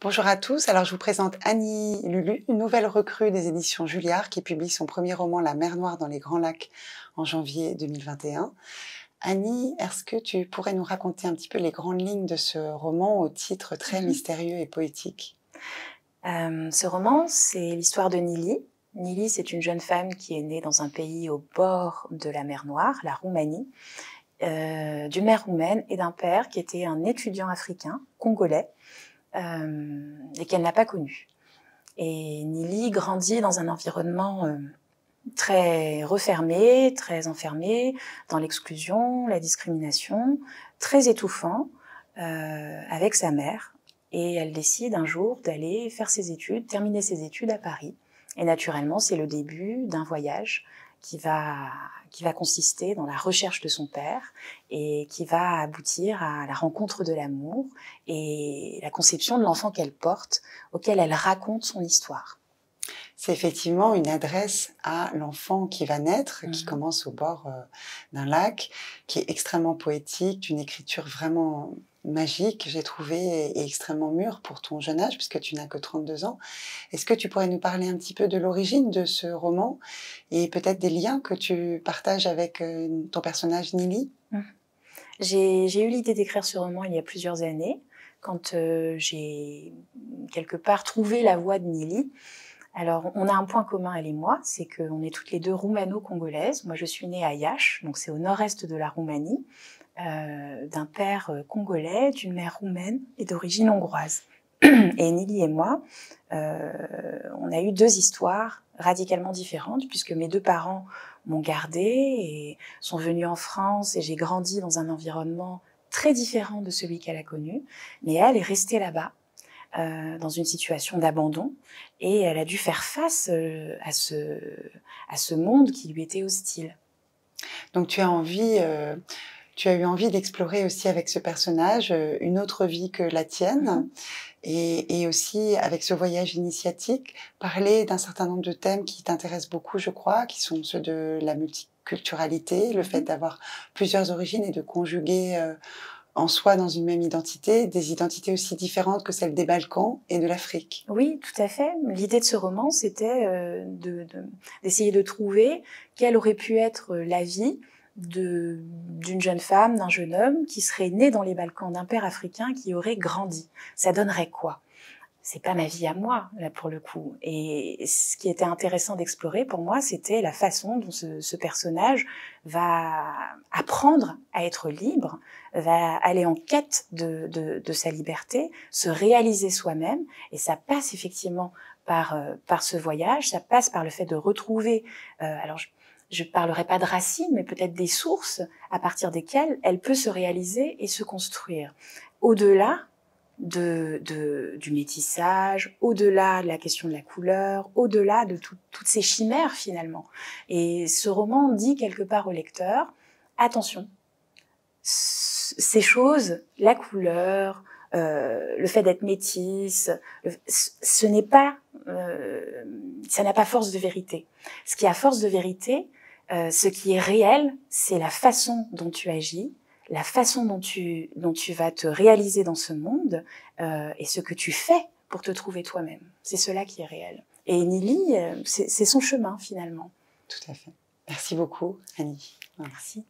Bonjour à tous, alors je vous présente Annie Lulu, une nouvelle recrue des éditions Julliard qui publie son premier roman La mer Noire dans les Grands Lacs en janvier 2021. Annie, est-ce que tu pourrais nous raconter un petit peu les grandes lignes de ce roman au titre très mystérieux et poétique? Ce roman, c'est l'histoire de Nili. Nili, c'est une jeune femme qui est née dans un pays au bord de la mer Noire, la Roumanie, d'une mère roumaine et d'un père qui était un étudiant africain, congolais, et qu'elle n'a pas connu. Et Nili grandit dans un environnement très refermé, très enfermé, dans l'exclusion, la discrimination, très étouffant, avec sa mère. Et elle décide un jour d'aller faire ses études, terminer ses études à Paris. Et naturellement, c'est le début d'un voyage qui va consister dans la recherche de son père et qui va aboutir à la rencontre de l'amour et la conception de l'enfant qu'elle porte, auquel elle raconte son histoire. C'est effectivement une adresse à l'enfant qui va naître, qui commence au bord d'un lac, qui est extrêmement poétique, d'une écriture vraiment magique, j'ai trouvé, et extrêmement mûre pour ton jeune âge, puisque tu n'as que 32 ans. Est-ce que tu pourrais nous parler un petit peu de l'origine de ce roman et peut-être des liens que tu partages avec ton personnage Nili? J'ai eu l'idée d'écrire ce roman il y a plusieurs années, quand j'ai quelque part trouvé la voie de Nili. Alors, on a un point commun, elle et moi, c'est qu'on est toutes les deux roumano-congolaises. Moi, je suis née à Iași, donc c'est au nord-est de la Roumanie, d'un père congolais, d'une mère roumaine et d'origine hongroise. Et Nili et moi, on a eu deux histoires radicalement différentes, puisque mes deux parents m'ont gardée et sont venus en France, et j'ai grandi dans un environnement très différent de celui qu'elle a connu. Mais elle est restée là-bas, dans une situation d'abandon, et elle a dû faire face à ce monde qui lui était hostile. Donc tu as eu envie d'explorer aussi avec ce personnage une autre vie que la tienne, et aussi avec ce voyage initiatique, parler d'un certain nombre de thèmes qui t'intéressent beaucoup, je crois, qui sont ceux de la multiculturalité, le fait d'avoir plusieurs origines et de conjuguer en soi, dans une même identité, des identités aussi différentes que celles des Balkans et de l'Afrique. Oui, tout à fait. L'idée de ce roman, c'était d'essayer de trouver quelle aurait pu être la vie d'une jeune femme, d'un jeune homme qui serait né dans les Balkans, d'un père africain qui aurait grandi. Ça donnerait quoi? C'est pas ma vie à moi, là, pour le coup. Et ce qui était intéressant d'explorer pour moi, c'était la façon dont ce personnage va apprendre à être libre, va aller en quête de sa liberté, se réaliser soi-même. Et ça passe effectivement par ce voyage, ça passe par le fait de retrouver, alors je parlerai pas de racines, mais peut-être des sources à partir desquelles elle peut se réaliser et se construire. Au-delà du métissage, au-delà de la question de la couleur, au-delà de toutes ces chimères finalement. Et ce roman dit quelque part au lecteur, attention, ces choses, la couleur, le fait d'être métisse, ce n'est pas, ça n'a pas force de vérité. Ce qui a force de vérité, ce qui est réel, c'est la façon dont tu agis, la façon dont tu vas te réaliser dans ce monde, et ce que tu fais pour te trouver toi-même. C'est cela qui est réel. Et Nili, c'est son chemin finalement. Tout à fait. Merci beaucoup, Annie. Merci.